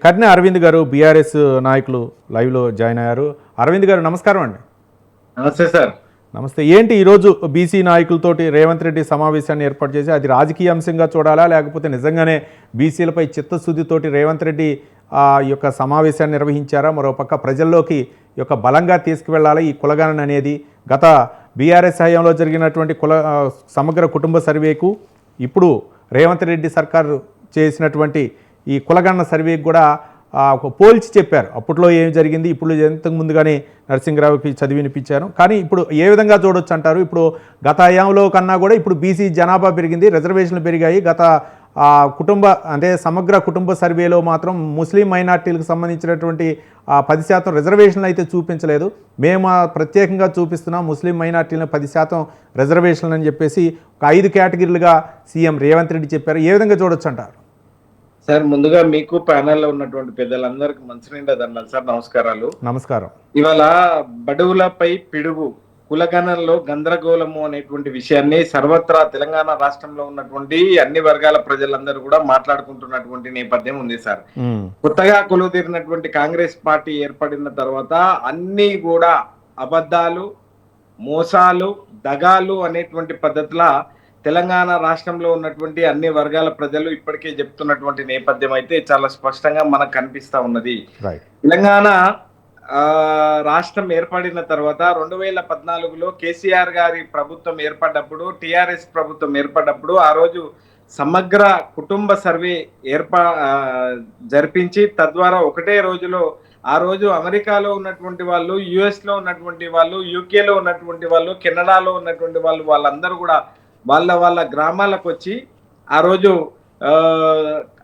కర్నె అరవింద్ గారు బీఆర్ఎస్ నాయకులు లైవ్లో జాయిన్ అయ్యారు. అరవింద్ గారు నమస్కారం అండి. నమస్తే సార్. నమస్తే. ఏంటి ఈరోజు బీసీ నాయకులతోటి రేవంత్ రెడ్డి సమావేశాన్ని ఏర్పాటు చేసి అది రాజకీయ అంశంగా చూడాలా, లేకపోతే నిజంగానే బీసీలపై చిత్తశుద్ధితోటి రేవంత్ రెడ్డి ఈ యొక్క సమావేశాన్ని నిర్వహించారా? మరోపక్క ప్రజల్లోకి ఈ యొక్క బలంగా తీసుకువెళ్ళాలి ఈ కులగణన అనేది. గత బీఆర్ఎస్ హయాంలో జరిగినటువంటి సమగ్ర కుటుంబ సర్వేకు ఇప్పుడు రేవంత్ రెడ్డి సర్కారు చేసినటువంటి ఈ కులగణన సర్వేకి కూడా పోల్చి చెప్పారు. అప్పట్లో ఏం జరిగింది, ఇప్పుడు ఎంతకు ముందుగానే నరసింహరావుకి చదివి వినిపించారు. కానీ ఇప్పుడు ఏ విధంగా చూడొచ్చు అంటారు? ఇప్పుడు గత హయాంలో కన్నా కూడా ఇప్పుడు బీసీ జనాభా పెరిగింది, రిజర్వేషన్లు పెరిగాయి. గత సమగ్ర కుటుంబ సర్వేలో మాత్రం ముస్లిం మైనార్టీలకు సంబంధించినటువంటి 10% రిజర్వేషన్లు అయితే చూపించలేదు. మేము ప్రత్యేకంగా చూపిస్తున్నాం ముస్లిం మైనార్టీలను 10% రిజర్వేషన్లు అని చెప్పేసి ఒక 5 కేటగిరీలుగా సీఎం రేవంత్ రెడ్డి చెప్పారు. ఏ విధంగా చూడొచ్చు అంటారు? సార్, ముందుగా మీకు ప్యానెల్లో ఉన్నటువంటి పెద్దలందరికీ మంచినీళ్ళ దండాలు సార్. నమస్కారాలు. నమస్కారం. ఇవాళ బడుగులపై పిడుగు, కులగణనలో గందరగోళము అనేటువంటి విషయాన్ని సర్వత్రా తెలంగాణ రాష్ట్రంలో ఉన్నటువంటి అన్ని వర్గాల ప్రజలందరూ కూడా మాట్లాడుకుంటున్నటువంటి నేపథ్యం ఉంది సార్. కొత్తగా కొలువుదీరినటువంటి కాంగ్రెస్ పార్టీ ఏర్పడిన తర్వాత అన్ని కూడా అబద్ధాలు, మోసాలు, దగాలు అనేటువంటి పద్ధతుల తెలంగాణ రాష్ట్రంలో ఉన్నటువంటి అన్ని వర్గాల ప్రజలు ఇప్పటికే చెప్తున్నటువంటి నేపథ్యం అయితే చాలా స్పష్టంగా మనకు కనిపిస్తా ఉన్నది. తెలంగాణ రాష్ట్రం ఏర్పడిన తర్వాత 2014లో కేసీఆర్ గారి ప్రభుత్వం ఏర్పడ్డప్పుడు, టిఆర్ఎస్ ప్రభుత్వం ఏర్పడ్డప్పుడు ఆ రోజు సమగ్ర కుటుంబ సర్వే జరిపించి తద్వారా ఒకటే రోజులో ఆ రోజు అమెరికాలో ఉన్నటువంటి వాళ్ళు, యుఎస్ లో ఉన్నటువంటి వాళ్ళు, యూకేలో ఉన్నటువంటి వాళ్ళు, కెనడాలో ఉన్నటువంటి వాళ్ళు, వాళ్ళందరూ కూడా వాళ్ళ గ్రామాలకు వచ్చి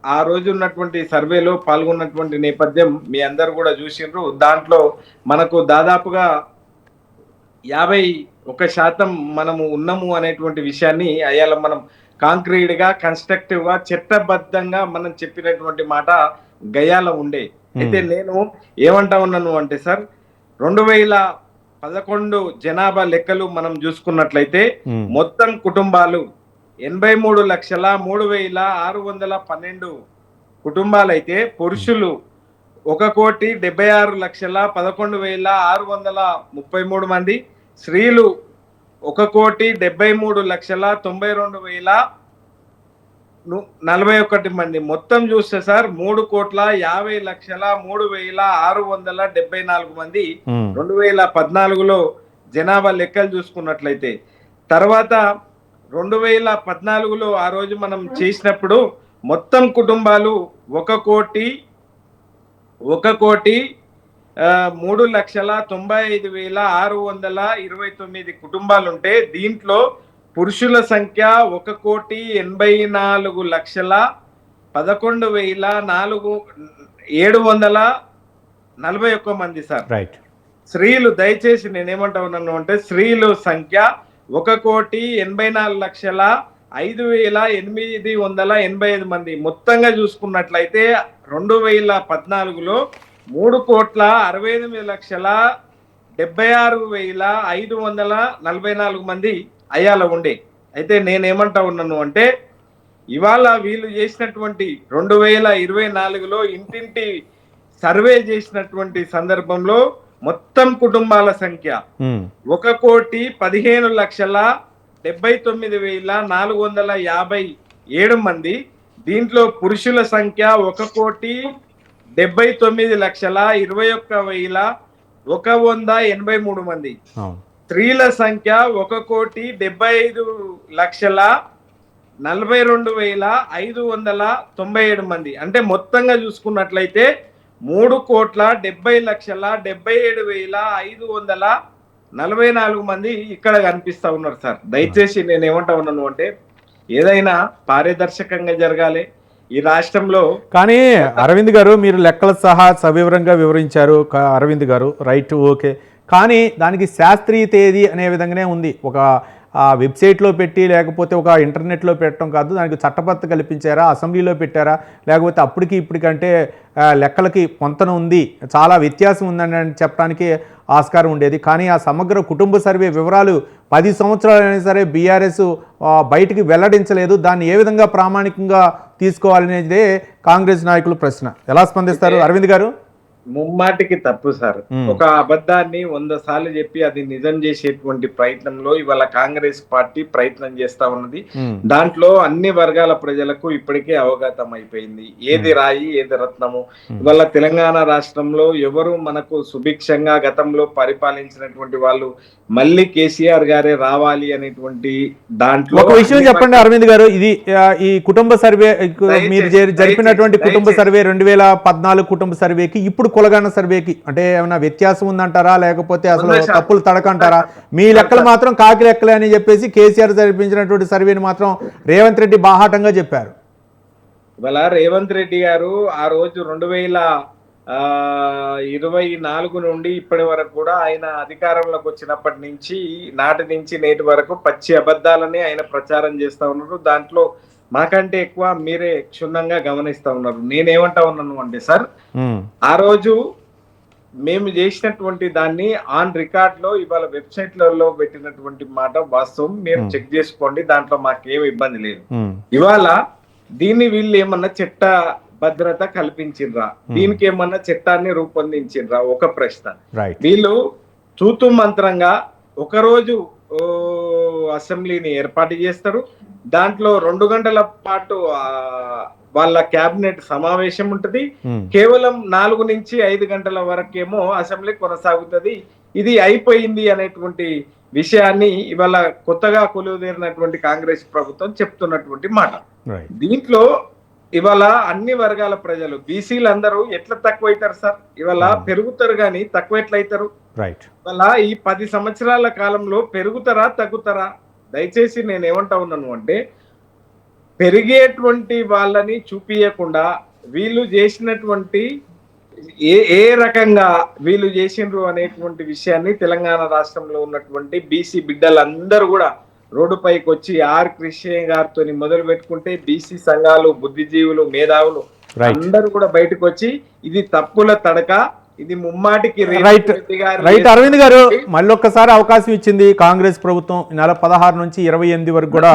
ఆ రోజు ఉన్నటువంటి సర్వేలో పాల్గొన్నటువంటి నేపథ్యం మీ అందరు కూడా చూసిండ్రు. దాంట్లో మనకు దాదాపుగా 51% మనము ఉన్నాము అనేటువంటి విషయాన్ని అయ్యాల మనం కాంక్రీట్ గా, కన్స్ట్రక్టివ్ గా, చట్టబద్ధంగా మనం చెప్పినటువంటి మాట గయాల ఉండే. అయితే నేను ఏమంటా ఉన్నాను అంటే సార్, 2011 జనాభా లెక్కలు మనం చూసుకున్నట్లయితే మొత్తం కుటుంబాలు 83,03,612 కుటుంబాలైతే పురుషులు 1,76,11,633 మంది, స్త్రీలు 1,73,92,041 మంది. మొత్తం చూస్తే సార్ 3,50,03,674 మంది 2014లో జనాభా లెక్కలు చూసుకున్నట్లయితే. తర్వాత 2014లో ఆ రోజు మనం చేసినప్పుడు మొత్తం కుటుంబాలు 1,03,95,629 కుటుంబాలుంటే దీంట్లో పురుషుల సంఖ్య 1,84,11,741 మంది సార్. స్త్రీలు, దయచేసి నేనేమంటా ఉన్నాను అంటే, స్త్రీలు సంఖ్య 1,84,05,885 మంది. మొత్తంగా చూసుకున్నట్లయితే 2014లో 3,68,76,544 మంది అయ్యాల ఉండే. అయితే నేనేమంటా ఉన్నాను అంటే, ఇవాళ వీళ్ళు చేసినటువంటి 2024లో ఇంటింటి సర్వే చేసినటువంటి సందర్భంలో మొత్తం కుటుంబాల సంఖ్య 1,15,79,457 మంది. దీంట్లో పురుషుల సంఖ్య 1,79,21,183 మంది, స్త్రీల సంఖ్య 1,70,42,597 మంది. అంటే మొత్తంగా చూసుకున్నట్లయితే 3,70,77,544 మంది ఇక్కడ కనిపిస్తా ఉన్నారు సార్. దయచేసి నేను ఏమంటా ఉన్నాను అంటే, ఏదైనా పారదర్శకంగా జరగాలి ఈ రాష్ట్రంలో. కానీ అరవింద్ గారు, మీరు లెక్కల సహా సవివరంగా వివరించారు అరవింద్ గారు, రైట్, ఓకే. కానీ దానికి శాస్త్రీయ తేదీ అనే విధంగానే ఉంది. ఒక వెబ్సైట్లో పెట్టి లేకపోతే ఒక ఇంటర్నెట్లో పెట్టడం కాదు, దానికి చట్టబద్ధత కల్పించారా, అసెంబ్లీలో పెట్టారా, లేకపోతే అప్పటికి ఇప్పటికంటే లెక్కలకి పొంతన ఉంది, చాలా వ్యత్యాసం ఉందని చెప్పడానికి ఆస్కారం ఉండేది. కానీ ఆ సమగ్ర కుటుంబ సర్వే వివరాలు 10 సంవత్సరాలైనా సరే బీఆర్ఎస్ బయటికి వెల్లడించలేదు. దాన్ని ఏ విధంగా ప్రామాణికంగా తీసుకోవాలనేదే కాంగ్రెస్ నాయకుల ప్రశ్న. ఎలా స్పందిస్తారు అరవింద్ గారు? ముమ్మాటికి తప్పు సార్. ఒక అబద్ధాన్ని 100 సార్లు చెప్పి అది నిజం చేసేటువంటి ప్రయత్నంలో ఇవాళ కాంగ్రెస్ పార్టీ ప్రయత్నం చేస్తా ఉన్నది. దాంట్లో అన్ని వర్గాల ప్రజలకు ఇప్పటికే అవగతం అయిపోయింది ఏది రాయి ఏది రత్నము. ఇవాళ తెలంగాణ రాష్ట్రంలో ఎవరు మనకు సుభిక్షంగా గతంలో పరిపాలించినటువంటి వాళ్ళు మళ్ళీ కేసీఆర్ గారే రావాలి అనేటువంటి దాంట్లో ఒక విషయం చెప్పండి అరవింద్ గారు, ఇది ఈ కుటుంబ సర్వే మీరు జరిపినటువంటి కుటుంబ సర్వే 2014 కుటుంబ సర్వేకి ఇప్పుడు కులగణ సర్వేకి అంటే ఏమైనా వ్యత్యాసం ఉందంటారా, లేకపోతే అసలు తప్పులు తడకంటారా? మీ లెక్కలు మాత్రం కాకి లెక్కలే అని చెప్పేసి కేసీఆర్ జరిపించినటువంటి సర్వేని మాత్రం రేవంత్ రెడ్డి బాహాటంగా చెప్పారు. ఇవాళ రేవంత్ రెడ్డి గారు ఆ రోజు 2024 నుండి ఇప్పటి వరకు కూడా ఆయన అధికారంలోకి వచ్చినప్పటి నుంచి నాటి నుంచి నేటి వరకు పచ్చి అబద్ధాలని ఆయన ప్రచారం చేస్తా ఉన్నారు. దాంట్లో మాకంటే ఎక్కువ మీరే క్షుణ్ణంగా గమనిస్తా ఉన్నారు. నేనేమంటా ఉన్నాను అంటే సార్, ఆ రోజు మేము చేసినటువంటి దాన్ని ఆన్ రికార్డ్ లో ఇవాళ వెబ్సైట్లలో పెట్టినటువంటి మాట వాస్తవం. మీరు చెక్ చేసుకోండి, దాంట్లో మాకేం ఇబ్బంది లేదు. ఇవాళ దీన్ని వీళ్ళు ఏమన్నా చట్ట భద్రత కల్పించిండ్రా, దీనికి ఏమన్నా చట్టాన్ని రూపొందించిండ్రా ఒక ప్రశ్న. వీళ్ళు తూతు మంత్రంగా ఒకరోజు అసెంబ్లీని ఏర్పాటు చేస్తారు, దాంట్లో 2 గంటల పాటు వాళ్ళ కేబినెట్ సమావేశం ఉంటది, కేవలం 4 నుంచి 5 గంటల వరకేమో అసెంబ్లీ కొనసాగుతుంది. ఇది అయిపోయింది అనేటువంటి విషయాన్ని ఇవాళ కొత్తగా కొలువుదీరినటువంటి కాంగ్రెస్ ప్రభుత్వం చెప్తున్నటువంటి మాట. దీంట్లో ఇవాళ అన్ని వర్గాల ప్రజలు బీసీలు అందరూ ఎట్లా తక్కువ అవుతారు సార్? ఇవాళ పెరుగుతారు కానీ తక్కువ ఎట్లా అవుతారు? ఇవాళ ఈ 10 సంవత్సరాల కాలంలో పెరుగుతారా తగ్గుతారా? దయచేసి నేను ఏమంటా ఉన్నాను అంటే, పెరిగేటువంటి వాళ్ళని చూపియకుండా వీళ్ళు చేసినటువంటి ఏ రకంగా వీళ్ళు చేసిండ్రు అనేటువంటి విషయాన్ని తెలంగాణ రాష్ట్రంలో ఉన్నటువంటి బీసీ బిడ్డలందరూ కూడా రోడ్డుపైకి వచ్చి ఆర్ కృష్ణ గారితో మొదలు పెట్టుకుంటే బీసీ సంఘాలు, బుద్ధిజీవులు, మేధావులు అందరూ కూడా బయటకు వచ్చి ఇది తప్పుల తడక, ఇది ముమ్మాటికి రైట్. అరవింద్ గారు, మళ్ళొక్కసారి అవకాశం ఇచ్చింది కాంగ్రెస్ ప్రభుత్వం. నెల 16 నుంచి 28 వరకు కూడా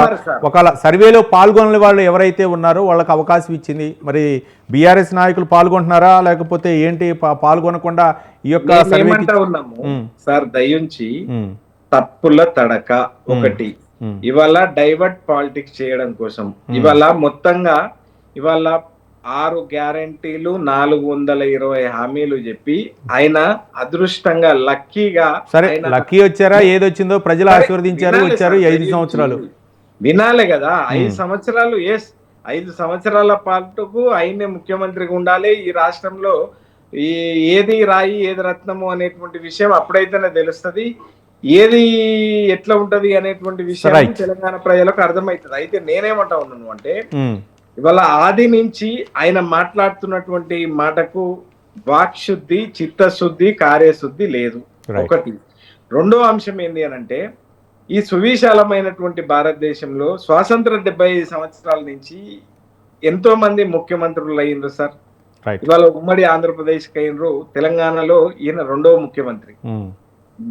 ఒకవేళ సర్వేలో పాల్గొనని వాళ్ళు ఎవరైతే ఉన్నారో వాళ్ళకి అవకాశం ఇచ్చింది. మరి బీఆర్ఎస్ నాయకులు పాల్గొంటున్నారా లేకపోతే ఏంటి? పాల్గొనకుండా ఈ యొక్క సర్వే ఉన్నాము సార్. దయించి తప్పుల తడక ఒకటి ఇవాళ డైవర్ట్ పాలిటిక్స్ చేయడం కోసం ఇవాళ మొత్తంగా ఇవాళ 6 గ్యారంటీలు 420 హామీలు చెప్పి ఆయన అదృష్టంగా లక్కీగా లక్కీ వచ్చారా, ఏదొచ్చిందో ప్రజలు ఆశీర్వదించారు, వచ్చారు 5 సంవత్సరాలు. వినాలి కదా, 5 సంవత్సరాలు. 5 సంవత్సరాల పాటుకు ఆయనే ముఖ్యమంత్రిగా ఉండాలి. ఈ రాష్ట్రంలో ఏది రాయి ఏది రత్నము అనేటువంటి విషయం అప్పుడైతేనే తెలుస్తుంది, ఏది ఎట్లా ఉంటది అనేటువంటి విషయం తెలంగాణ ప్రజలకు అర్థమవుతుంది. అయితే నేనేమంటా ఉన్నాను అంటే, ఇవాళ ఆది నుంచి ఆయన మాట్లాడుతున్నటువంటి మాటకు వాక్శుద్ధి, చిత్తశుద్ధి, కార్యశుద్ధి లేదు. ఒకటి. రెండో అంశం ఏంటి అని అంటే, ఈ సువిశాలమైనటువంటి భారతదేశంలో స్వాతంత్ర 75 సంవత్సరాల నుంచి ఎంతో మంది ముఖ్యమంత్రులు అయ్యిండ్రు సార్. ఇవాళ ఉమ్మడి ఆంధ్రప్రదేశ్ అయినరు, తెలంగాణలో ఈయన 2వ ముఖ్యమంత్రి.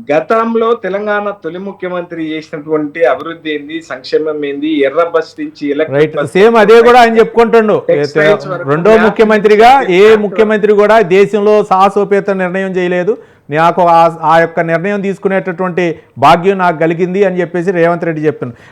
గతంలో తెలంగాణ తొలి ముఖ్యమంత్రి చేసినటువంటి అభివృద్ధి ఏంది, సంక్షేమం ఏంది, ఎర్ర బస్ నుంచి సేమ్ అదే కూడా ఆయన చెప్పుకుంటుండు. 2వ ముఖ్యమంత్రిగా ఏ ముఖ్యమంత్రి కూడా దేశంలో సాహసోపేత నిర్ణయం చేయలేదు, నాకు ఆ యొక్క నిర్ణయం తీసుకునేటటువంటి భాగ్యం నాకు కలిగింది అని చెప్పేసి రేవంత్ రెడ్డి చెప్తున్నాడు.